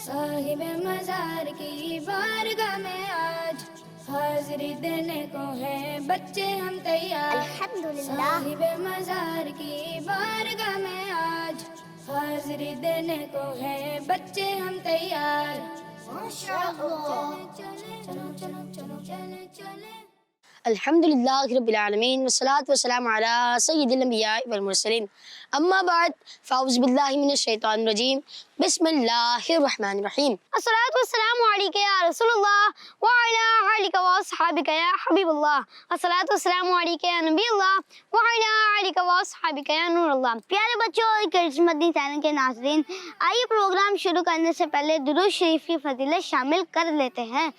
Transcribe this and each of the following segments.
साहिब मज़ार की बारगाह में आज हाज़िरी देने को है बच्चे हम तैयार। साहिब मज़ार की बारगाह में आज हाज़िरी देने को है बच्चे हम तैयार। अल्हम्दुलिल्लाहि रब्बिल आलमीन वस्सलातु वस्सलामु अला सय्यिदिल अंबिया वल मुरसलीन अम्मा बाद फ़अऊज़ु बिल्लाहि मिनश शैतानिर रजीम बिस्मिल्लाहिर रहमानिर रहीम अस्सलातु वस्सलामु अलैका या रसूलल्लाह व अला आलिका व अस्हाबिका या हबीबल्लाह अस्सलातु वस्सलामु अलैका या नबील्लाह व अला आलिका व अस्हाबिका या नूरल्लाह। प्यारे बच्चों और करिश्मती चैनल के नाज़रीन, आइए प्रोग्राम शुरू करने से पहले दुरूद शरीफ की फजीलत शामिल कर लेते हैं।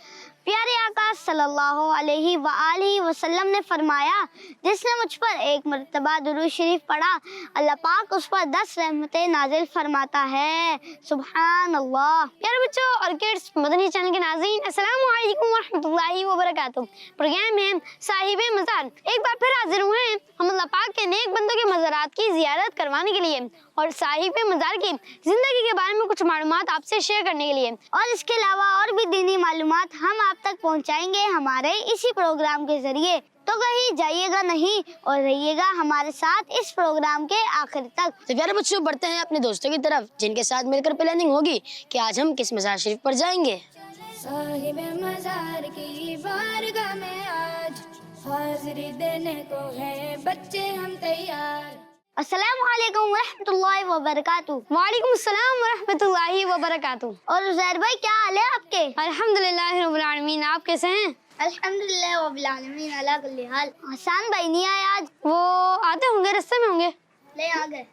प्यारे आका सल्लल्लाहु अलैहि व आलिहि वसल्लम ने फरमाया, जिसने मुझ पर एक मर्तबा दुरूद शरीफ पढ़ा, अल्लाह पाक उस पर 10 रहमतें नाजिल फरमाता है। सुभान अल्लाह। प्यारे बच्चों और किड्स मदनी चैनल के नाज़रीन, अस्सलामु अलैकुम व रहमतुल्लाहि व बरकातुहू। प्रोग्राम है साहिबे मज़ार। एक बार फिर हाजिर हुए हैं हम अल्लाह पाक के नेक बंदों के मज़ारात की ज़ियारत करवाने के लिए और साहिबे मज़ार की ज़िंदगी के बारे में कुछ मालूमात आपसे शेयर करने के लिए, और इसके अलावा और भी दीनी मालूमात हम आप तक पहुंचाएंगे हमारे इसी प्रोग्राम के जरिए। तो कहीं जाइएगा नहीं और रहिएगा हमारे साथ इस प्रोग्राम के आखिर तक। तो प्यारे बच्चों, बढ़ते हैं अपने दोस्तों की तरफ जिनके साथ मिलकर प्लानिंग होगी कि आज हम किस मज़ार शरीफ पर जाएंगे। साहिब मज़ार की बारगाह में आज हाज़िरी देने को है बच्चे हम तैयार। अस्सलामु अलैकुम रहमतुल्लाहि व बरकातुहू। वालेकुम अस्सलाम व रहमतुल्लाहि व बरकातुहू। और उज़ैर भाई, क्या हाल है आपके? अल्हम्दुलिल्लाहि रब्बिल आलमीन, आप कैसे हैं? अल्हम्दुलिल्लाह रब्बिल आलमीन अला कुल्ली हाल। हसन भाई नहीं आए आज? वो आते होंगे, रास्ते में होंगे। ले आ गए।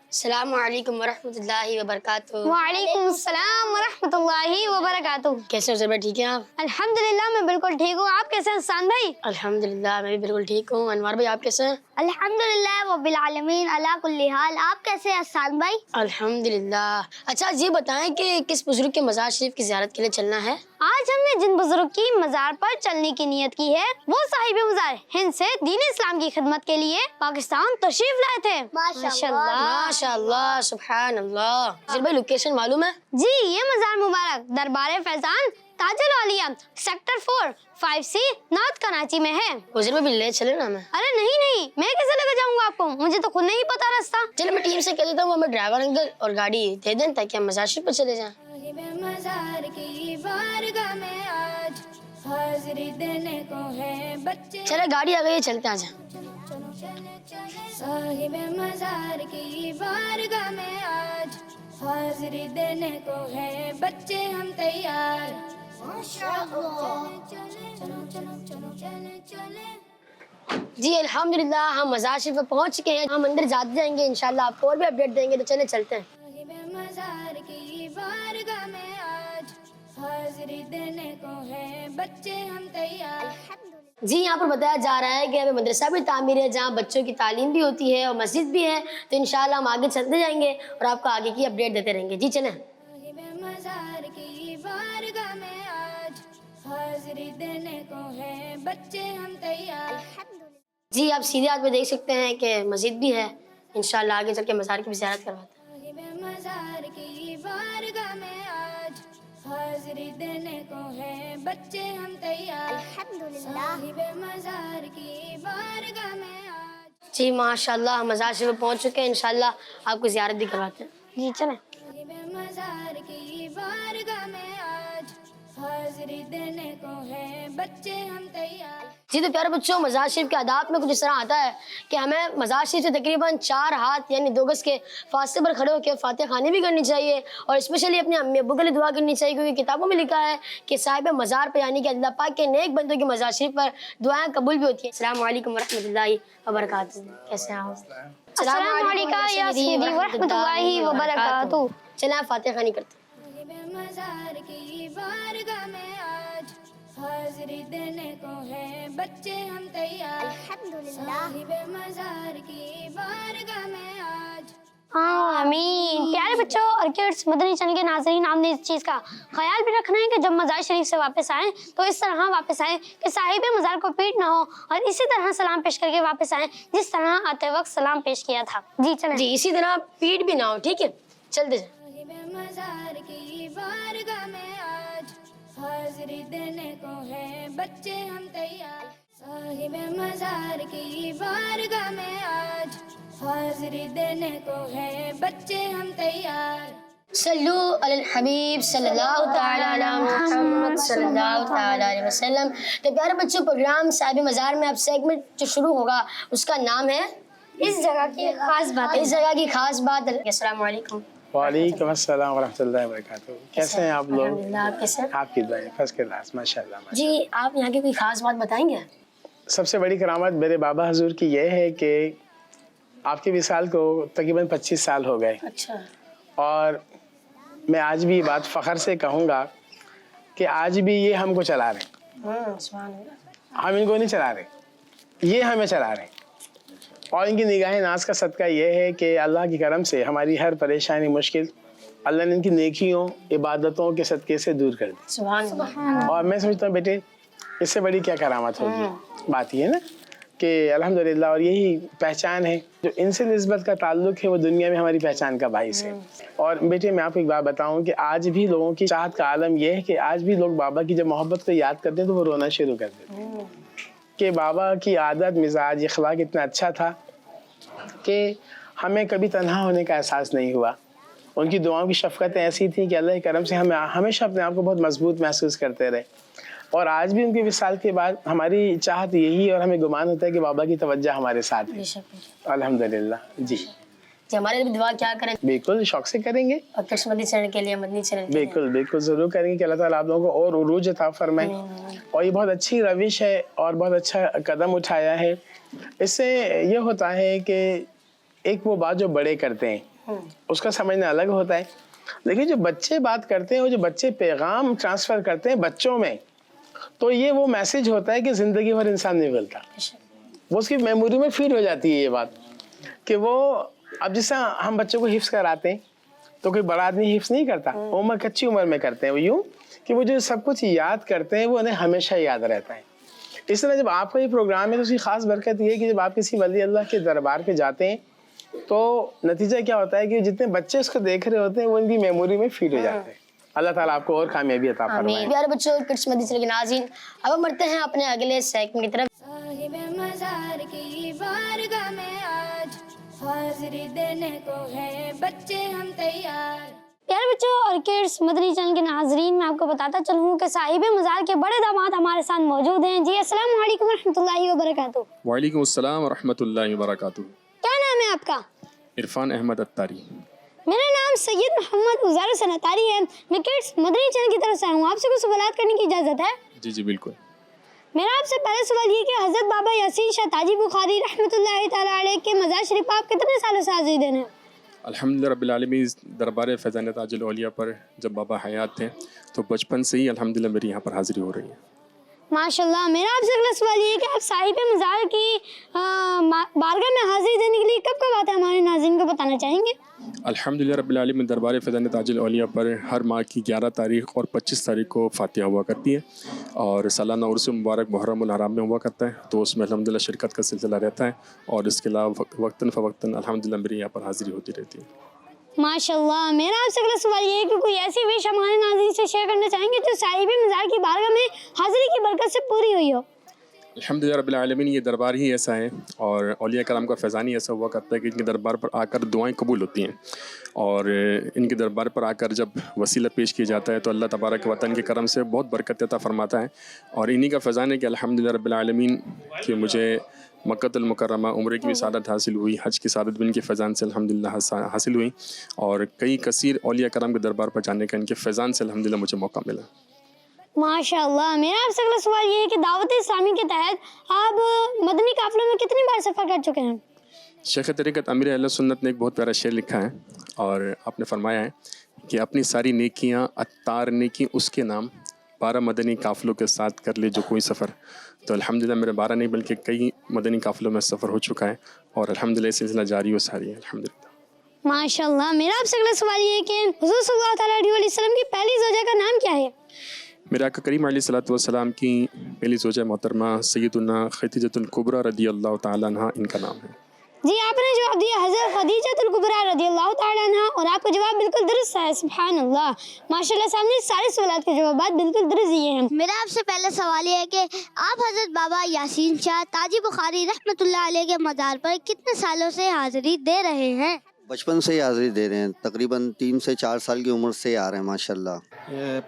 अस्सलामु अलैकुम व रहमतुल्लाहि व बरकातुहू। वालेकुम अस्सलाम व रहमतुल्लाहि व बरकातुहू। कैसे हो भाई, ठीक हैं आप? अल्हम्दुलिल्लाह मैं बिल्कुल ठीक हूँ। आप कैसे हैं हसन भाई? अल्हम्दुलिल्लाह मैं भी बिल्कुल ठीक हूँ। अनवर भाई, आप कैसे हैं? अल्हम्दुलिल्लाह रब्बिल आलमीन अला कुल्ली हाल। आप कैसे हैं हसन भाई? अल्हम्दुलिल्लाह। अच्छा, ये बताएं कि किस बुजुर्ग के मज़ार शरीफ की ज़ियारत के लिए चलना है? आज हमने जिन बुजुर्ग की मज़ार पर चलने की नियत की है वो साहिब मज़ार हिंद से दीन इस्लाम की खिदमत के लिए पाकिस्तान तशरीफ लाए थे। माशाअल्लाह माशाअल्लाह, सुभान अल्लाह। जी भाई, लोकेशन मालूम है? जी, ये मज़ार मुबारक दरबार फैजान ताजुल औलिया सेक्टर 4 5C नॉर्थ कराची में है। उधर में भी ले चले ना हमें? अरे नहीं, मैं कैसे लेकर जाऊंगा आपको, मुझे तो खुद नहीं पता रास्ता। चलो मैं टीम से कह देता हूँ, हमें ड्राइवर अंकल और गाड़ी दे दें ताकि हम मज़ार शरीफ पर चले जाएं। साहिब मज़ार की बारगाह में आज हाज़िरी देने को है बच्चे। चलो गाड़ी आ गई है, चलते हैं आजा। साहिब मज़ार की बारगाह में आज हाज़िरी देने को है बच्चे हम तैयार। जी अल्हम्दुलिल्लाह, हम मज़ार शरीफ पर पहुँच चुके हैं। हम अंदर जाते जाएंगे, इंशाल्लाह आपको और भी अपडेट देंगे। तो चले चलते हैं। साहिब मज़ार की बारगाह में आज हाज़िरी देने को है बच्चे हम तैयार। जी, यहाँ पर बताया जा रहा है कि हमें मदरसा भी तामीर है जहाँ बच्चों की तालीम भी होती है और मस्जिद भी है। तो इंशाल्लाह हम आगे चलते जाएंगे और आपको आगे की अपडेट देते रहेंगे। जी चलें। साहिब मज़ार की बारगाह में आज हाज़िरी देने को है बच्चे हम तैयार। जी, आप सीधे हाथ में देख सकते हैं कि मस्जिद भी है। इंशाल्लाह आगे चल के मज़ार की भी ज़ियारत करवाते हैं। साहिब मज़ार की बारगाह में आज हाज़िरी देने को है बच्चे हम तैयार। साहिब मज़ार की बारगाह में आज। जी माशाल्लाह, हम मज़ार शरीफ पहुँच चुके हैं। इंशाल्लाह आपको ज़ियारत भी करवाते हैं। जी चलें। साहिब मज़ार की बारगाह में आज हाज़िरी देने को है बच्चे हम तैयार। जी, तो प्यारे बच्चों, मज़ार शरीफ के आदाब में कुछ इस तरह आता है कि हमें मज़ार शरीफ से तकरीबन 4 हाथ यानी 2 गज़ के फासले पर खड़े होकर फातिहा खानी भी करनी चाहिए और स्पेशली अपने अम्मी अब्बू के लिए दुआ करनी चाहिए, क्योंकि किताबों में लिखा है कि साहिब मज़ार पर यानी कि अल्लाह पाक के नेक बंदों की मज़ार शरीफ पर दुआएं कबूल भी होती हैं। अस्सलामु अलैकुम व रहमतुल्लाहि व बरकातुहू। कैसे हैं आप? अस्सलामु अलैकुम या सय्यदी व रहमतुल्लाहि व बरकातुहू। चलें आप फातिहा खानी करते हैं। साहिब मज़ार की बारगाह में आज हाज़िरी देने को है बच्चे हम तैयार। साहिब मज़ार की बारगाह में आज। आमीन। प्यारे بچوں اور کڈس، مدنی چینل کے ناظرین، آپ نے اس چیز کا خیال بھی رکھنا ہے کہ جب مزار شریف سے واپس آئیں تو اس طرح واپس آئیں کہ صاحب مزار کو پیٹ نہ ہو، اور اسی طرح سلام پیش کر کے واپس آئیں جس طرح آتے وقت سلام پیش کیا تھا. جی چلیں. جی اسی طرح پیٹ بھی نہ ہو. ٹھیک ہے چلتے جائیں. صاحب مزار کی بارگاہ میں آج حاضری دینے کو ہے بچے ہم تیار. صاحب مزار کی بارگاہ میں آج حاضری دینے کو ہے بچے ہم تیار. صلو علی الحبیب صلی اللہ تعالی علی محمد صلی اللہ تعالی علیہ وسلم. تو پیارے بچوں، پروگرام صاحب مزار میں اب سیگمنٹ جو شروع ہوگا اس کا نام ہے اس جگہ کی خاص بات. اس جگہ کی خاص بات. السلام علیکم. وعلیکم السلام ورحمۃ اللہ وبرکاتہ. کیسے ہیں آپ لوگ؟ الحمدللہ. آپ کیسے ہیں؟ آپ کی دعائیں فرسٹ کلاس ماشاء اللہ. جی آپ یہاں کی کوئی خاص بات بتائیں گے؟ سب سے بڑی کرامت میرے بابا حضور کی یہ ہے کہ آپ کی وصال کو تقریباً 25 سال ہو گئے. اچھا. اور میں آج بھی بات فخر سے کہوں گا کہ آج بھی یہ ہم کو چلا رہے ہیں. سبحان اللہ. ہم ان کو نہیں چلا رہے، یہ ہمیں چلا رہے ہیں. اور ان کی نگاہ ناز کا صدقہ یہ ہے کہ اللہ کی کرم سے ہماری ہر پریشانی مشکل اللہ نے ان کی نیکیوں عبادتوں کے صدقے سے دور کر دی. سبحان اللہ. اور میں سمجھتا ہوں بیٹے اس سے بڑی کیا کرامت ہوگی. بات یہ ہے نا کہ الحمدللہ، اور یہی پہچان ہے جو ان سے نسبت کا تعلق ہے، وہ دنیا میں ہماری پہچان کا باعث ہے. اور بیٹے میں آپ کو ایک بات بتاؤں کہ آج بھی لوگوں کی چاہت کا عالم یہ ہے کہ آج بھی لوگ بابا کی جب محبت کو یاد کرتے ہیں تو وہ رونا شروع کر دیتے ہیں کہ بابا کی عادت مزاج اخلاق اتنا اچھا تھا کہ ہمیں کبھی تنہا ہونے کا احساس نہیں ہوا. ان کی دعاؤں کی شفقتیں ایسی تھیں کہ اللہ کے کرم سے ہمیں ہمیشہ اپنے آپ کو بہت مضبوط محسوس کرتے رہے. اور آج بھی ان کی وصال کے بعد ہماری چاہت یہی، اور ہمیں گمان ہوتا ہے کہ بابا کی توجہ ہمارے ساتھ ہے. الحمدللہ. جی ہمارے لیے دعا کیا کریں؟ بالکل شوق سے کریں گے. اور مدنی چینل کے لیے، مدنی چینل کے لیے بالکل بالکل ضرور کریں گے کہ اللہ تعالیٰ آپ لوگوں کو اور عروج عطا فرمائے. اور یہ بہت اچھی روش ہے اور بہت اچھا قدم اٹھایا ہے. اس سے یہ ہوتا ہے کہ ایک وہ بات جو بڑے کرتے ہیں اس کا سمجھنا الگ ہوتا ہے، لیکن جو بچے بات کرتے ہیں، وہ جو بچے پیغام ٹرانسفر کرتے ہیں بچوں میں، تو یہ وہ میسج ہوتا ہے کہ زندگی بھر انسان نہیں بھولتا. وہ اس کی میموری میں فیڈ ہو جاتی ہے یہ بات کہ وہ اب جس طرح ہم بچوں کو حفظ کراتے ہیں تو کوئی بڑا آدمی حفظ نہیں کرتا، عمر کچی عمر میں کرتے ہیں وہ یوں کہ وہ جو سب کچھ یاد کرتے ہیں وہ انہیں ہمیشہ یاد رہتا ہے. اس طرح جب آپ کا یہ پروگرام ہے تو اس کی خاص برکت یہ ہے کہ جب آپ کسی ولی اللہ کے دربار پہ جاتے ہیں تو نتیجہ کیا ہوتا ہے کہ جتنے بچے اس کو دیکھ رہے ہوتے ہیں وہ ان کی میموری میں فیڈ ہو جاتے ہیں. اللہ تعالیٰ آپ کو اور کامیابی عطا فرمائے. پیارے بچوں، کڈس مدنی چینل کے ناظرین، اب ہم بڑھتے ہیں اپنے اگلے سیگمنٹ کی طرف. صاحب مزار کی بارگاہ میں آج حاضری دینے کو ہے بچے ہم تیار. پیارے بچوں اور کڈس مدنی چینل کے ناظرین، میں آپ کو بتاتا چلوں کہ صاحب مزار کے بڑے داماد ہمارے ساتھ موجود ہیں. جی السلام علیکم ورحمۃ اللہ وبرکاتہ. وعلیکم السلام ورحمۃ اللہ وبرکاتہ. کیا نام ہے آپ کا؟ عرفان احمد اتاری. میرا نام سید محمد عزار حسین اتاری ہے. میں کڈس مدنی چینل کی طرف سے ہوں. آپ سے کچھ سوالات کرنے کی اجازت ہے؟ جی بالکل. میرا آپ سے پہلا سوال یہ کہ حضرت بابا یاسین شاہ تاجی بخاری رحمۃ اللہ تعالیٰ علیہ کے مزار شریف آپ کتنے سالوں سے حاضری دے رہے ہیں؟ الحمدللہ رب العالمین، دربار فیضان تاج الاولیاء پر جب بابا حیات تھے تو بچپن سے ہی الحمدللہ میری یہاں پر حاضری ہو رہی ہے. ماشاء اللہ. میرا آپ سے اگلا سوال یہ ہے کہ آپ صاحب مزار کی بارگاہ میں حاضری دینے کے لیے کب کب آتے ہیں، ہمارے ناظرین کو بتانا چاہیں گے؟ الحمدللہ رب العالمین، دربار فیضان تاج الاولیاء پر ہر ماہ کی 11 تاریخ اور 25 تاریخ کو فاتحہ ہوا کرتی ہے، اور سالانہ عرس مبارک محرم الحرام میں ہوا کرتا ہے، تو اس میں الحمدللہ شرکت کا سلسلہ رہتا ہے. اور اس کے علاوہ وقتاً فوقتاً الحمدللہ میری یہاں پر حاضری ہوتی رہتی ہے. ماشاء اللہ. میرا آپ سے اگلا سوال یہ ہے کہ کوئی ایسی وش ہمارے ناظرین سے شیئر کرنا چاہیں گے جو صاحب مزار کی بارگاہ میں حاضری کی برکت سے پوری ہوئی ہو؟ الحمدللہ رب العالمین، یہ دربار ہی ایسا ہے اور اولیاء کرام کا فیضان ہی ایسا ہوا کرتا ہے کہ ان کے دربار پر آ کر دعائیں قبول ہوتی ہیں، اور ان کے دربار پر آ کر جب وسیلہ پیش کیا جاتا ہے تو اللہ تبارک و تعالیٰ کے کرم سے بہت برکت عطا فرماتا ہے. اور انہی کا فیضان ہے کہ الحمدللہ رب العالمین کہ مجھے مکۃ المکرمہ عمرے کی بھی سعادت حاصل ہوئی، حج کی سعادت بھی ان کے فیضان سے الحمدللہ حاصل ہوئی، اور کئی کثیر اولیاء کرام کے دربار پر جانے کا ان کے فیضان سے الحمدللہ مجھے موقع ملا. ماشاء اللہ. میرا آپ سے اگلا سوال یہ ہے کہ دعوت اسلامی کے تحت آپ مدنی قافلوں میں کتنی بار سفر کر چکے ہیں؟ شیخ طریقت امیر اہل سنت نے ایک بہت پیارا شعر لکھا ہے، اور آپ نے فرمایا ہے کہ اپنی ساری نیکیاں عطار نیکی اس کے نام، 12 مدنی قافلوں کے ساتھ کر لے جو کوئی سفر. تو الحمدللہ میرے 12 نہیں بلکہ کئی مدنی قافلوں میں سفر ہو چکا ہے، اور الحمدللہ سلسلہ جاری و ساری ہے الحمدللہ. माशाल्लाह। मेरा आपसे अगला सवाल ये है कि हुज़ूर सल्लल्लाहु अलैहि वसल्लम की पहली ज़ौजा का नाम क्या है? मेरे आका करीम अलैहिस्सलातु वस्सलाम की पहली ज़ौजा मोहतरमा सैयदुना खदीजतुल कुबरा रदियल्लाहु ताला अन्हा इनका नाम है। जी, आपने जवाब दिया हज़रत खदीजतुल कुबरा रदियल्लाहु ताला अन्हा, और आपका जवाब बिल्कुल दुरुस्त है। सुभान अल्लाह, माशाल्लाह। सामने सारे सवालों के जवाब बिल्कुल दुरुस्त दिए हैं। मेरा आपसे पहला सवाल ये है कि आप हज़रत बाबा यासीन शाह ताजी बुखारी रहमतुल्लाह अलैह के मज़ार पर कितने सालों से हाज़िरी दे रहे हैं? बचपन से ही हाज़िरी दे रहे हैं, तकरीबन 3 से 4 साल की उम्र से आ रहे हैं माशाल्लाह।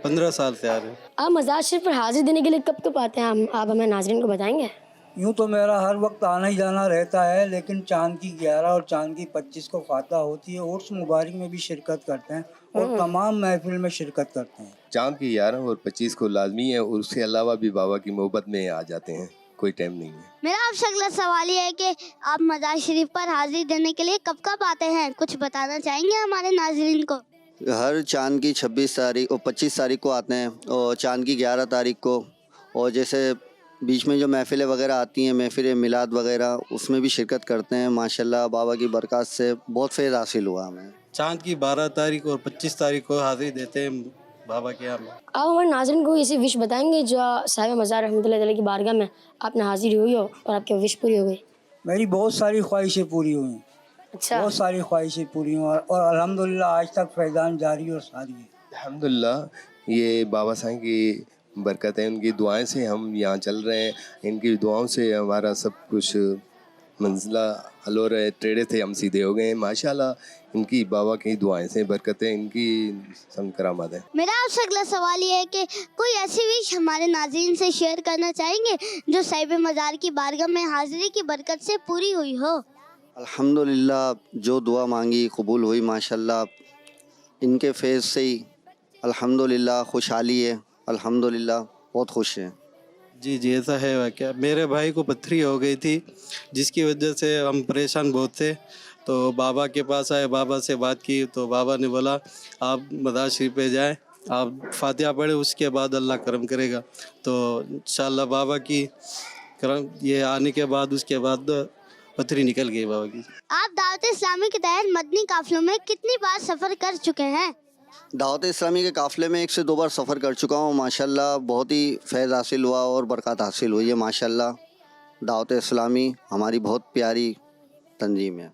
15 साल से आ रहे हैं। आप मज़ार शरीफ पर हाजिर देने के लिए कब कब आते हैं, आप हमें नाज़रीन को बताएंगे? यूँ तो मेरा हर वक्त आना ही जाना रहता है, लेकिन चांद की 11 और चांद की 25 को फातह होती है, उर्स मुबारक में भी शिरकत करते हैं और तमाम महफिल में शिरकत करते हैं। चांद की 11 और 25 को लाजमी है, और उसके अलावा भी बाबा की मोहब्बत में आ जाते हैं, कोई टाइम नहीं है। मेरा आपसे अगला सवाल ये है कि आप मज़ार शरीफ पर हाज़िरी देने के लिए कब कब आते हैं, कुछ बताना चाहेंगे हमारे नाज़रीन को? हर चांद की 26 तारीख और 25 तारीख को आते हैं, और चांद की 11 तारीख को, और जैसे बीच में जो महफिलें वगैरह आती हैं, महफिल मिलाद वगैरह, उसमें भी शिरकत करते हैं। माशाल्लाह बाबा की बरकत से बहुत फैज़ हासिल हुआ हमें। चांद की 12 तारीख और 25 तारीख को हाज़िरी देते हैं बाबा के यहाँ में। आप हमारे नाज़रीन को ऐसी विश बताएंगे जो साहिब मज़ार रहमतुल्लाह अलैह की बारगाह में आपने हाजिरी हुई हो और आपकी विश पूरी हो गई? मेरी बहुत सारी ख्वाहिशें पूरी हुई, अच्छा। बहुत सारी ख्वाहिशें पूरी हुई, और अल्हम्दुलिल्लाह आज तक फैज़ान जारी और सारी है। अल्हम्दुलिल्लाह, ये बाबा साईं की बरकत है, उनकी दुआएं से हम यहाँ चल रहे हैं, इनकी दुआओं से हमारा सब कुछ मंजिला हल हो रहे, टेढ़े थे हम सीधे हो गए हैं माशाल्लाह। इनकी बाबा की दुआएं से बरकतें, इनकी सब करामात है। मेरा आपसे अगला सवाल ये है कि कोई ऐसी विश हमारे नाज़रीन से शेयर करना चाहेंगे जो साहिब मज़ार की बारगाह में हाज़िरी की बरकत से पूरी हुई हो? अल्हम्दुलिल्लाह, जो दुआ मांगी कबूल हुई माशाल्लाह। इनके फैज़ से ही अल्हम्दुलिल्लाह खुशहाली है, अल्हम्दुलिल्लाह बहुत खुश हैं। जी जी, ऐसा है वाक़या। मेरे भाई को पथरी हो गई थी, जिसकी वजह से हम परेशान बहुत थे, तो बाबा के पास आए, बाबा से बात की, तो बाबा ने बोला आप मज़ार शरीफ पे जाएं, आप फातिहा पढ़े, उसके बाद अल्लाह करम करेगा। तो इंशाअल्लाह बाबा की करम ये आने के बाद, उसके बाद पथरी निकल गई बाबा की। आप दावत इस्लामी के तहत मदनी काफिलों में कितनी बार सफ़र कर चुके हैं? दावत इस्लामी के काफ़िले में 1 से 2 बार सफ़र कर चुका हूँ माशाल्लाह। बहुत ही फैज़ हासिल हुआ और बरकत हासिल हुई है माशाल्लाह। दावत इस्लामी हमारी बहुत प्यारी तंजीम है।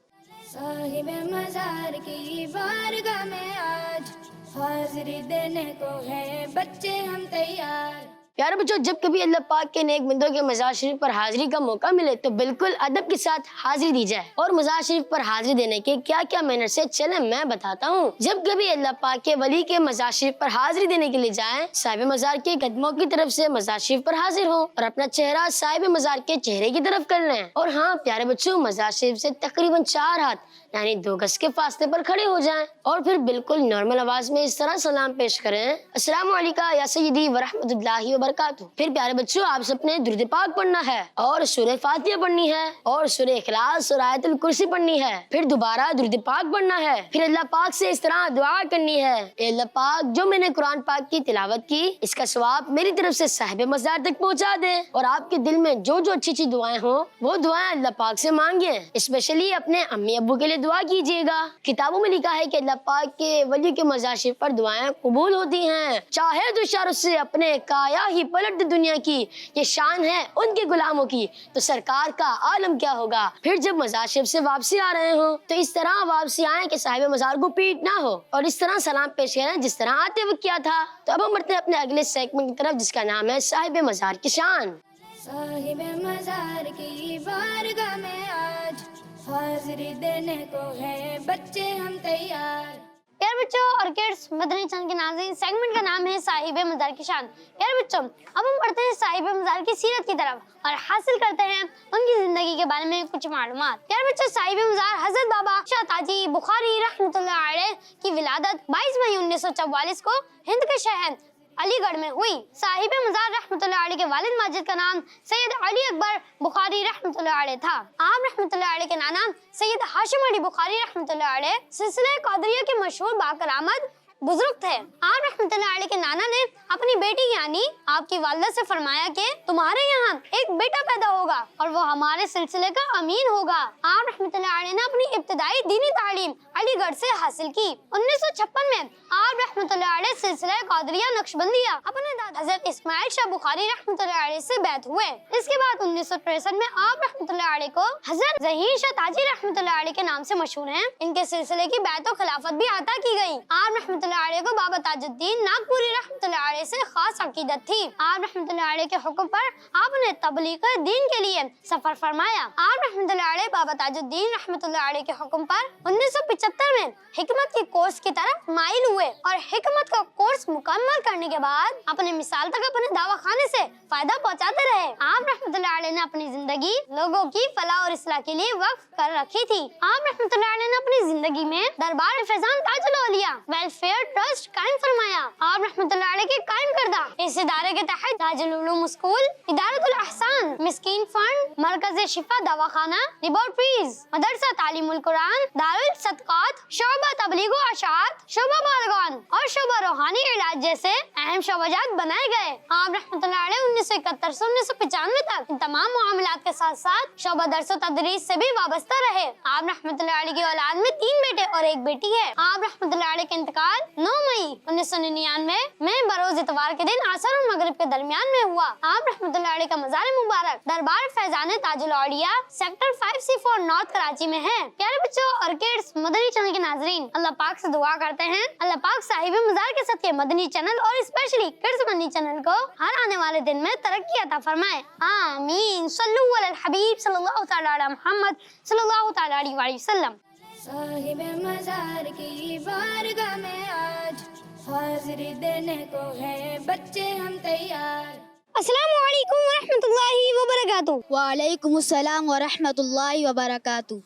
साहिब मज़ार की बारगाह में आज हाज़िरी देने को है बच्चे हम तैयार। प्यारे बच्चों, जब कभी अल्लाह पाक के नेक बंदों के मज़ार शरीफ पर हाजिरी का मौका मिले तो बिल्कुल अदब के साथ हाजिरी दी जाए। और मज़ार शरीफ पर हाजिरी देने के क्या क्या मैनर से चले मैं बताता हूँ। जब कभी अल्लाह पाक के वली के मज़ार शरीफ पर हाजिरी देने के लिए जाएं, साहिब मज़ार के कदमों की तरफ से मज़ार शरीफ पर हाजिर हो और अपना चेहरा साहिब मज़ार के चेहरे की तरफ कर लें। और हाँ प्यारे बच्चों, मज़ार शरीफ से तकरीबन 4 हाथ यानी 2 गज के फासले पर खड़े हो जाएं और फिर बिल्कुल नॉर्मल आवाज में इस तरह सलाम पेश करें, अस्सलामु अलैका या सय्यदी व रहमतुल्लाहि व बरकातुहू। फिर प्यारे बच्चों, आप सबने दुरूद पाक पढ़ना है और सूरह फातिहा पढ़नी है और सूरह इखलास और आयतुल कुर्सी पढ़नी है। फिर दोबारा दुरूद पाक पढ़ना है। फिर अल्लाह पाक से इस तरह दुआ करनी है, ए अल्लाह पाक, जो मैंने कुरान पाक की तिलावत की इसका सवाब मेरी तरफ से साहिब मज़ार तक पहुँचा दे। और आपके दिल में जो जो अच्छी अच्छी दुआएं हो वो दुआएं अल्लाह पाक से मांगे। स्पेशली अपने अम्मी अब्बू के लिए दुआ कीजिएगा। किताबों में लिखा है कि अल्लाह पाक के वली के मज़ार शरीफ पर दुआएं कबूल होती हैं। चाहे तो इशारों से अपने काया ही पलट दुनिया की, ये शान है उनके गुलामों की, तो सरकार का आलम क्या होगा। फिर जब मज़ार शरीफ से वापसी आ रहे हो तो इस तरह वापसी आए कि साहिब मज़ार को पीट ना हो और इस तरह सलाम पेश करें जिस तरह आते वक्त किया था। तो अब हम बढ़ते हैं अपने अगले सेगमेंट की तरफ जिसका नाम है साहिब मज़ार की शान। साहिब मज़ार की बारगाह में आज हाज़िरी देने को है बच्चे हम तैयार। प्यारे बच्चों और किड्स, मदनी चैनल के नाज़रीन, सेगमेंट का नाम है साहिब मज़ार की शान। प्यारे बच्चों, अब हम बढ़ते हैं साहिब मज़ार की सीरत की तरफ और हासिल करते हैं उनकी जिंदगी के बारे में कुछ मालूमात। प्यारे बच्चों, साहिब मज़ार हज़रत बाबा शाह ताजी बुखारी रहमतुल्लाह अलैह की विलादत 22 मई 1944 को हिंद के शहर अलीगढ़ में हुई। साहिब मज़ार रहमतुल्लाह अलैह के वालिद माजिद का नाम सैयद अली अकबर बुखारी रहमतुल्लाह अलैह था। आप रहमतुल्लाह अलैह के नाना सैयद हाशिम अली बुखारी रहमतुल्लाह अलैह सिलसिले क़ादरिया के मशहूर बाकरामद बुजुर्ग थे। आप रहमतुल्लाह अलैह के नाना ने अपनी बेटी यानी आपकी वालिदा से फरमाया कि तुम्हारे यहाँ एक बेटा पैदा होगा और वो हमारे सिलसिले का अमीन होगा। आप रहमतुल्लाह अलैह ने अपनी इब्तिदाई दीनी तालीम अलीगढ़ से हासिल की। 1956 में आप रहमतुल्लाह अलैह सिलसिला कादरिया नक्शबंदिया अपने दादा हजरत इस्माइल शाह बुखारी रहमतुल्लाह अलैह से बैत हुए। इसके बाद 1963 में आप रहमतुल्लाह अलैह को हजरत ज़हीर शाह ताजी रहमतुल्लाह अलैह के नाम से मशहूर हैं। इनके सिलसिले की बैत और खिलाफत भी अता की गई। आप रहमतुल्लाह अलैह को बाबा ताजुद्दीन नागपुरी रहमतुल्लाह अलैह से खास अकीदत थी। आप रहमतुल्लाह अलैह के हुक्म पर आपने तबलीग दीन के लिए सफर फरमाया। आप रहमतुल्लाह अलैह बाबा ताजुद्दीन रहमतुल्लाह अलैह के हुक्म पर 1975 में हिकमत के कोर्स की तरफ माइल हुए और हिकमत का कोर्स मुकम्मल करने के बाद अपने मिसाल तक अपने दवाखाने से फायदा पहुंचाते रहे। आप रहमतुल्लाह अलैह ने अपनी जिंदगी लोगों की फलाह और इस्लाह के लिए वक्फ कर रखी थी। आप रहमतुल्लाह अलैह ने अपनी जिंदगी में दरबार फैजान ताजुल औलिया वेलफेयर ट्रस्ट कायम फरमाया। आप रहमतुल्लाह अलैह के कायम करदा इस इदारे के तहत ताजुल उलूम स्कूल, इदारतुल अहसान, मिस्कीन फंड, मरकज शिफा दवाखाना, लेबोरेटरीज, मदरसा तालीमुल कुरान, दारुल सदकात, शोबा तबलीग व अशात, शोबा बालगान और शोबा रूहानी इलाज जैसे अहम शोबाजात बनाए गए। आप रहमतुल्लाह अलैह 1971 से 1995 तक इन तमाम मामलात के साथ साथ शोबा दर्स व तदरीस से भी वाबस्ता रहे। आप रहमतुल्लाह अलैह की औलाद में 3 बेटे और 1 बेटी है। आप रहमतुल्लाह अलैह का इंतकाल 9 मई 1999 में बरोज इतवार के दिन असर और मगरिब के दरमियान में हुआ। आप रहमतुल्लाह अलैह का मज़ार मुबारक दरबार फैजान ताजुल औलिया सेक्टर 5C4 नॉर्थ कराची में है। प्यारे बच्चों और किड्स, मदनी चैनल के नाजरीन, अल्लाह पाक से दुआ करते हैं अल्लाह पाक साहिब मज़ार के सदके मदनी चैनल और स्पेशली किड्स मदनी चैनल को हर आने वाले दिन में तरक्की अता फरमाए। आमीन। सल्लु अलल हबीब सल्लल्लाहु तआला अला मुहम्मद सल्लल्लाहु तआला अलैहि वसल्लम। साहिब मज़ार की बारगाह में आज हाज़िरी देने को है बच्चे हम तैयार। अस्सलामु अलैकुम व रहमतुल्लाहि व बरकातुहू। वालेकुम अस्सलाम व रहमतुल्लाहि व बरकातुहू।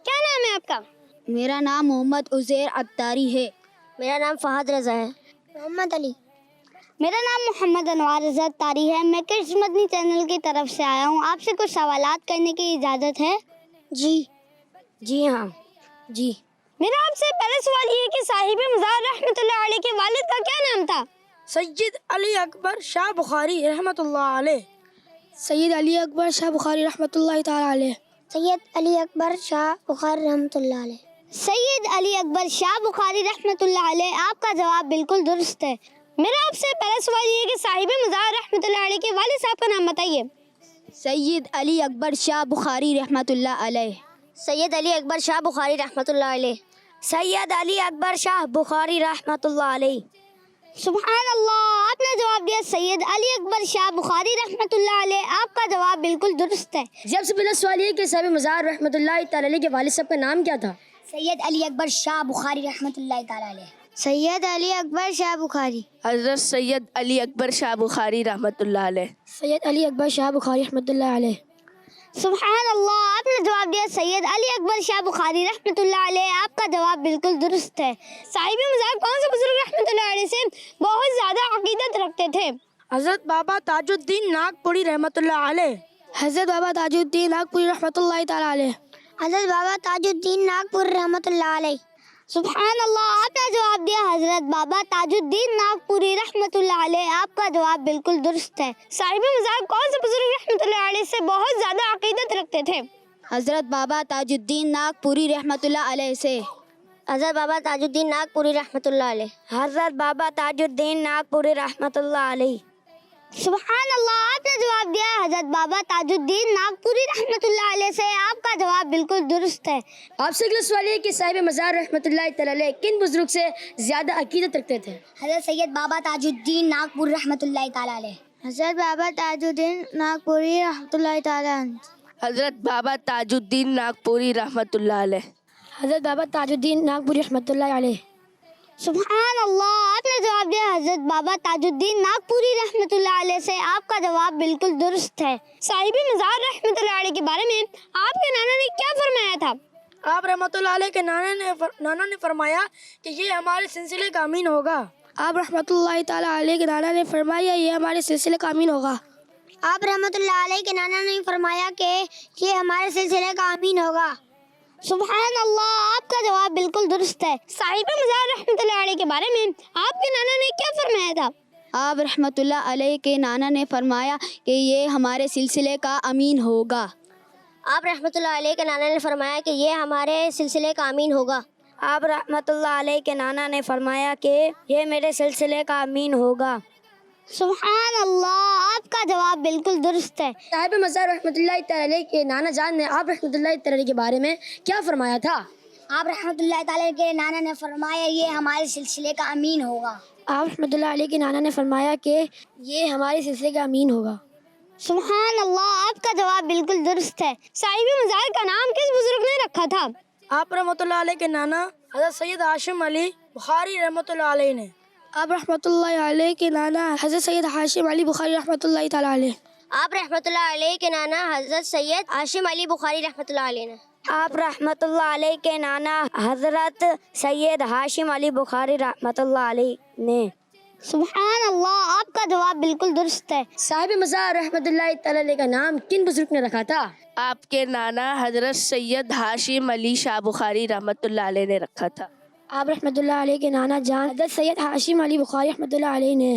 क्या नाम है आपका? मेरा नाम मोहम्मद उज़ैर अत्तारी है। मेरा नाम फहद रज़ा है। मोहम्मद अली। मेरा नाम मोहम्मद अनवार रज़ा अत्तारी है। मैं किड्स मदनी चैनल की तरफ से आया हूँ। आपसे कुछ सवालात करने की इजाज़त है? जी हाँ जी। मेरा आपसे पहला सवाल ये है कि साहिब मज़ार रहमतुल्लाह अलैह के वालिद का क्या नाम था? सैयद अली अकबर शाह बुखारी रहमतुल्लाह अलैह। सैयद अली अकबर शाह बुखारी रहमतुल्लाह ताला अलैह। सैयद अली अकबर शाह बुखारी रहमतुल्लाह अलैह। सैयद अली अकबर शाह बुखारी रहमतुल्लाह अलैह। आपका जवाब बिल्कुल दुरुस्त है। मेरा आपसे पहला सवाल ये है कि साहिब मज़ार रहमतुल्लाह अलैह के वालिद साहब का नाम बताइए। सैयद अली अकबर शाह बुखारी रहमतुल्लाह अलैह। सैयद अली अकबर शाह बुखारी रहमतुल्लाह अलैह। सैयद अली अकबर शाह बुखारी रहमतुल्लाह अलैह। सुभान अल्लाह, आपने जवाब दिया सैयद अली अकबर शाह बुखारी रहमतुल्लाह अलैह। आपका जवाब बिल्कुल दुरुस्त है। सबसे पहला सवाल ये कि साहिब मज़ार रहमतुल्लाह ताला अलैह के वालिद साहब का नाम क्या था? सैयद अली अकबर शाह बुखारी रहमतुल्लाह ताला अलैह। सैयद अली अकबर शाह बुखारी। हज़रत सैयद अली अकबर शाह बुखारी रहमतुल्लाह अलैह। सैयद अली अकबर शाह बुखारी रहमतुल्लाह अलैह। सुभान अल्लाह, आपने जवाब दिया सैयद अली अकबर शाह बुखारी रहमतुल्लाह अलैह। आपका जवाब बिल्कुल दुरुस्त है। साहिब मज़ार कौन से बुजुर्ग रहमतुल्लाह अलैह से बहुत ज़्यादा अकीदत रखते थे? हज़रत बाबा ताजुद्दीन नागपुरी रहमतुल्लाह अलैह। हज़रत बाबा ताजुद्दीन नागपुरी रहमतुल्लाह ताला अलैह। हज़रत बाबा ताजुद्दीन नागपुर रहमतुल्लाह अलैह। सुभान अल्लाह, आपने जवाब दिया हज़रत बाबा ताजुद्दीन नागपुरी रहमतुल्लाह अलैह। आपका जवाब बिल्कुल दुरुस्त है। साहिब मज़ार कौन से बुजुर्ग रहमतुल्लाह अलैह से बहुत ज़्यादा अकीदत रखते थे? हज़रत बाबा ताजुद्दीन नागपुरी रहमतुल्लाह अलैह से। हज़रत बाबा ताजुद्दीन नागपुरी रहमतुल्लाह अलैह। हज़रत बाबा ताजुद्दीन नागपुरी रहमतुल्लाह अलैह। सुभान अल्लाह, आपने जवाब दिया हज़रत बाबा ताजुद्दीन नागपुरी रहमतुल्लाह अलैह से। आपका जवाब बिल्कुल दुरुस्त है। आपसे अगला सवाल ये कि साहिब मज़ार रहमतुल्लाह ताला अलैह किन बुजुर्ग से ज़्यादा अकीदत रखते थे? हज़रत सैयद बाबा ताजुद्दीन नागपुरी रहमतुल्लाह ताला अलैह। हज़रत बाबा ताजुद्दीन नागपुरी रहमतुल्लाह ताला अलैह। हज़रत बाबा ताजुद्दीन नागपुरी रहमतुल्लाह अलैह। हज़रत बाबा ताजुद्दीन नागपुरी रहमतुल्लाह अलैह। सुभान अल्लाह, आपने जवाब दिया हज़रत बाबा ताजुद्दीन नागपुरी रहमतुल्लाह अलैह से। आपका जवाब बिल्कुल दुरुस्त है। साहिब मज़ार रहमतुल्लाह अलैह के बारे में आपके नाना ने क्या फरमाया था? आप रहमतुल्लाह अलैह के नाना ने फरमाया कि ये हमारे सिलसिले का अमीन होगा। आप रहमतुल्लाह ताला अलैह के नाना ने फरमाया ये हमारे सिलसिले का अमीन होगा। आप रहमतुल्लाह अलैह के नाना ने फरमाया कि ये हमारे सिलसिले का अमीन होगा। सुभान अल्लाह, आपका जवाब बिल्कुल दुरुस्त है। साहिब मज़ार रहमतुल्लाह अलैह के बारे में आपके नाना ने क्या फरमाया था? आप रहमतुल्लाह अलैह के नाना ने फरमाया कि ये हमारे सिलसिले का अमीन होगा। आप रहमतुल्लाह अलैह के नाना ने फरमाया कि ये हमारे सिलसिले का अमीन होगा। आप रहमतुल्लाह अलैह के नाना ने फरमाया कि ये मेरे सिलसिले का अमीन होगा। सुभान अल्लाह, आपका जवाब बिल्कुल दुरुस्त है। साहिब मज़ार रहमतुल्लाह तआला अलैह के नाना जान ने आप रहमतुल्लाह तआला अलैह के बारे में क्या फरमाया था? आप रहमतुल्लाह ताला के नाना ने फरमाया ये हमारे सिलसिले का अमीन होगा। आप रहमतुल्लाह अलैह के नाना ने फरमाया कि ये हमारे सिलसिले का अमीन होगा। सुभान अल्लाह, आपका जवाब बिल्कुल दुरुस्त है। साहिब मज़ार का नाम किस बुजुर्ग ने रखा था? आप रहमतुल्लाह अलैह के नाना हज़रत सैयद हाशिम अली बुखारी रहमतुल्लाह अलैह ने। आप रहमतुल्लाह अलैह के नाना हज़रत सैयद हाशिम अली बुखारी रहमतुल्लाह तआला अलैह। आप रहमतुल्लाह अलैह के नाना हज़रत सैयद हाशिम अली बुखारी रहमतुल्लाह अलैह ने। आप रहमतुल्लाह अलैह के नाना हज़रत सैयद हाशिम अली बुखारी रहमतुल्लाह अलैह ने। सुभान अल्लाह, आपका जवाब बिल्कुल दुरुस्त है। साहिब मज़ार रहमतुल्लाह तआला अलैह का नाम किन बुजुर्ग ने रखा था? आपके नाना हजरत सैयद हाशिम अली शाह बुखारी रहमतुल्लाह अलैह ने रखा था। आप रहमतुल्लाह अलैह के नाना जान हज़रत सैयद हाशिम अली बुखारी रहमतुल्लाह अलैह ने।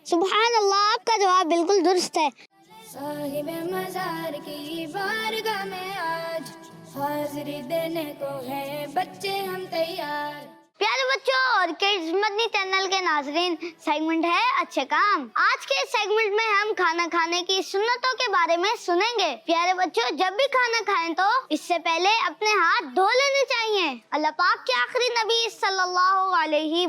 सुभान अल्लाह, आपका जवाब बिल्कुल दुरुस्त है। साहिब मज़ार की बारगाह में आज हाज़िरी देने को है बच्चे हम तैयार। प्यारे बच्चों और किड्स मदनी चैनल के नाज़रीन, सेगमेंट है अच्छे काम। आज के सेगमेंट में हम खाना खाने की सुन्नतों के बारे में सुनेंगे। प्यारे बच्चों, जब भी खाना खाएं तो इससे पहले अपने हाथ धो लेने चाहिए। अल्लाह पाक के आखिरी नबी सल्लल्लाहु अलैहि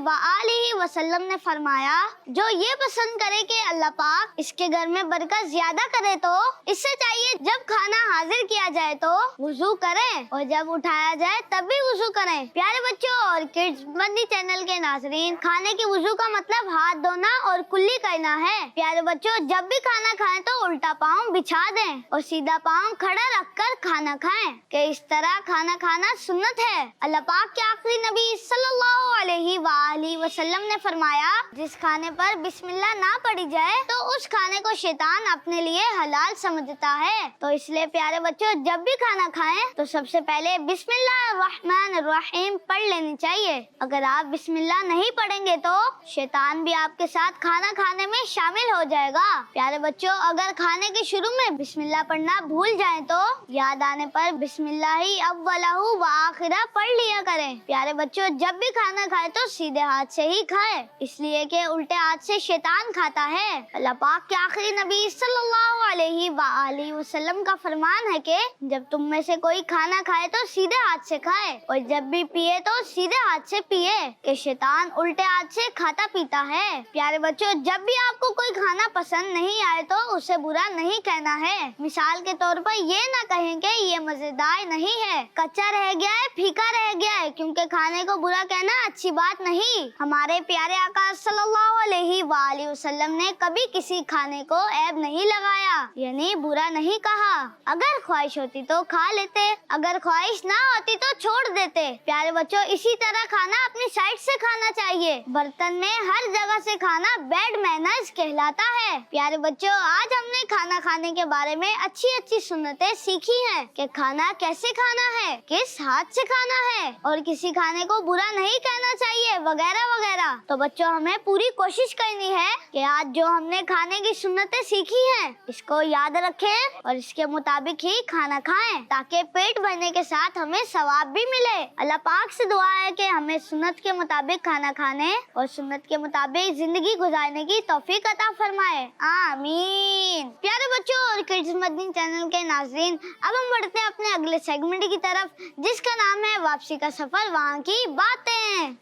वसल्लम ने फरमाया, जो ये पसंद करे कि अल्लाह पाक इसके घर में बरकत ज्यादा करे तो इससे चाहिए जब खाना हाजिर किया जाए तो वुजू करें और जब उठाया जाए तब भी वुजू करें। प्यारे बच्चों और किड्स मदनी चैनल के नाज़रीन, खाने की वुजू का मतलब हाथ धोना और कुल्ली करना है। प्यारे बच्चों, जब भी खाना खाएं तो उल्टा पाँव बिछा दें और सीधा पाँव खड़ा रखकर खाना खाएं कि इस तरह खाना खाना सुन्नत है। अल्लाह पाक के आखिरी नबी सल्लल्लाहु अलैहि वसल्लम ने फरमाया, जिस खाने पर बिस्मिल्लाह ना पढ़ी जाए तो उस खाने को शैतान अपने लिए हलाल समझता है। तो इसलिए प्यारे बच्चों, जब भी खाना खाएं तो सबसे पहले बिस्मिल्लाहिर्रहमानिर्रहीम पढ़ लेनी चाहिए। अगर आप बिस्मिल्लाह नहीं पढ़ेंगे तो शैतान भी आपके साथ खाना खाने में शामिल हो जाएगा। प्यारे बच्चों, अगर खाने के शुरू में बिस्मिल्लाह पढ़ना भूल जाएं तो याद आने पर बिस्मिल्लाहि अव्वलहु व आखिरह पढ़ लिया करें। प्यारे बच्चों, जब भी खाना खाए तो सीधे हाथ से ही खाएं, इसलिए कि उल्टे हाथ से शैतान खाता है। अल्लाह पाक के आखिरी नबी सल्लल्लाहु अलैहि वसल्लम का फरमान है कि जब तुम में से कोई खाना खाए तो सीधे हाथ से खाए और जब भी पिए तो सीधे हाथ से पिए कि शैतान उल्टे हाथ से खाता पीता है। प्यारे बच्चों, जब भी आपको कोई खाना पसंद नहीं आए तो उसे बुरा नहीं कहना है। मिसाल के तौर पर ये ना कहें कि ये मजेदार नहीं है, कच्चा रह गया है, फीका रह गया है, क्योंकि खाने को बुरा कहना अच्छी बात नहीं। हमारे प्यारे आका सल्लल्लाहु अलैहि वसल्लम ने कभी किसी खाने को ऐब नहीं लगाया, यानी बुरा नहीं कहा। अगर ख्वाहिश होती तो खा लेते, अगर ख्वाहिश ना होती तो छोड़ देते। प्यारे बच्चों, इसी तरह खाना अपनी साइड से खाना चाहिए। बर्तन में हर जगह से खाना बैड मैनर्स कहलाता है। प्यारे बच्चों, आज हमने खाना खाने के बारे में अच्छी अच्छी सुन्नतें सीखी हैं कि खाना कैसे खाना है, किस हाथ से खाना है और किसी खाने को बुरा नहीं कहना चाहिए वगैरह वगैरह। तो बच्चों, हमें पूरी कोशिश करनी है कि आज जो हमने खाने की सुन्नतें सीखी हैं इसको याद रखें और इसके मुताबिक ही खाना खाएं ताकि पेट भरने के साथ हमें सवाब भी मिले। अल्लाह पाक से दुआ है कि हमें सुन्नत के मुताबिक खाना खाने और सुन्नत के मुताबिक जिंदगी गुजारने की तौफीक अता फरमाए, आमीन। प्यारे बच्चों और किड्स मदनी चैनल के नाज़रीन, अब हम बढ़ते हैं अपने अगले सेगमेंट की तरफ, जिसका नाम है वापसी का सफर, वहाँ की बातें।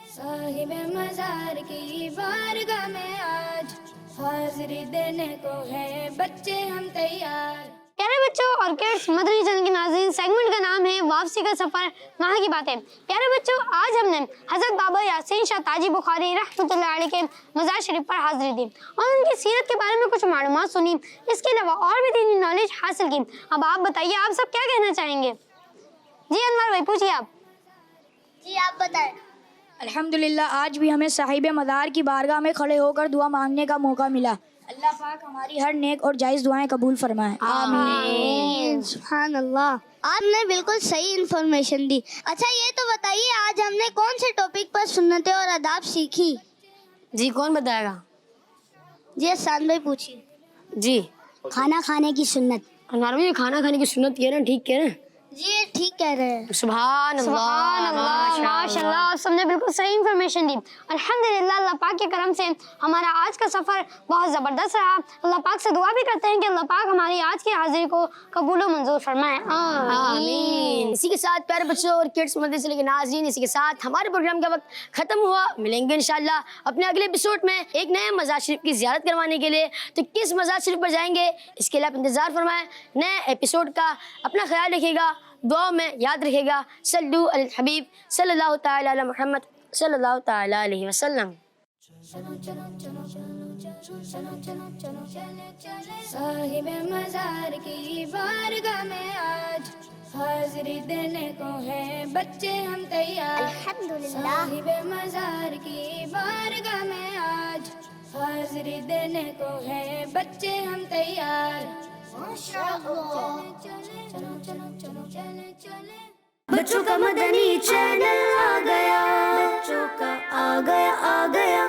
साहिब मज़ार की बारगाह में आज हाज़िरी देने को है बच्चे हम तैयार। प्यारे बच्चों और किड्स मदनी चैनल के नाज़रीन, सेगमेंट का नाम है वापसी का सफर, वहाँ की बातें। प्यारे बच्चों, आज हमने हज़रत बाबा यासीन शाह ताजी बुखारी रहमतुल्लाह अलैह के मज़ार शरीफ पर हाज़िरी दी और उनकी सीरत के बारे में कुछ मालूमात सुनी। इसके अलावा और भी दीनी नॉलेज हासिल की। अब आप बताइए, आप सब क्या कहना चाहेंगे? जी अनवर भाई, पूछिए आप। जी आप बताएं। अल्हम्दुलिल्लाह, आज भी हमें साहिब मज़ार की बारगाह में खड़े होकर दुआ मांगने का मौका मिला। अल्लाह पाक हमारी हर नेक और जायज़ दुआएं कबूल फरमाए। आमीन। सुभान अल्लाह, आपने बिल्कुल सही इन्फॉर्मेशन दी। अच्छा ये तो बताइए, आज हमने कौन से टॉपिक पर सुन्नतें और आदाब सीखी? जी कौन बताएगा? जी हसन भाई पूछिए। जी खाना खाने की सुन्नत। अनवार भाई, खाना खाने की सुन्नत कह रहे हैं, ठीक कह रहे हैं? जी ठीक कह रहे हैं। सुभान अल्लाह, माशाल्लाह, आप सबने बिल्कुल सही इन्फॉर्मेशन दी। अल्हम्दुलिल्लाह, अल्लाह पाक के करम से हमारा आज का सफ़र बहुत ज़बरदस्त रहा। अल्लाह पाक से दुआ भी करते हैं कि अल्लाह पाक हमारी आज की हाज़िरी को कबूल व मंजूर फरमाए। आमीन। इसी के साथ प्यारे बच्चों और किड्स मदरसे के नाज़रीन, इसी के साथ हमारे प्रोग्राम का वक्त ख़त्म हुआ। मिलेंगे इंशाल्लाह अपने अगले एपिसोड में एक नए मज़ार शरीफ की ज़ियारत करवाने के लिए। तो किस मज़ार शरीफ पर जाएंगे, इसके लिए आप इंतज़ार फरमाएं नए एपिसोड का। अपना ख्याल रखिएगा, दुआ में याद रखिएगा। सल्लु अल हबीब सल्लल्लाहु तआला अला मुहम्मद सल्लल्लाहु तआला अलैहि वसल्लम। साहिब मज़ार की बारगाह में आज हाज़िरी देने को है बच्चे हम तैयार। साहिब मज़ार की बारगाह में आज हाज़िरी देने को है बच्चे हम तैयार। बच्चों का मदनी चैनल आ गया, बच्चों का आ गया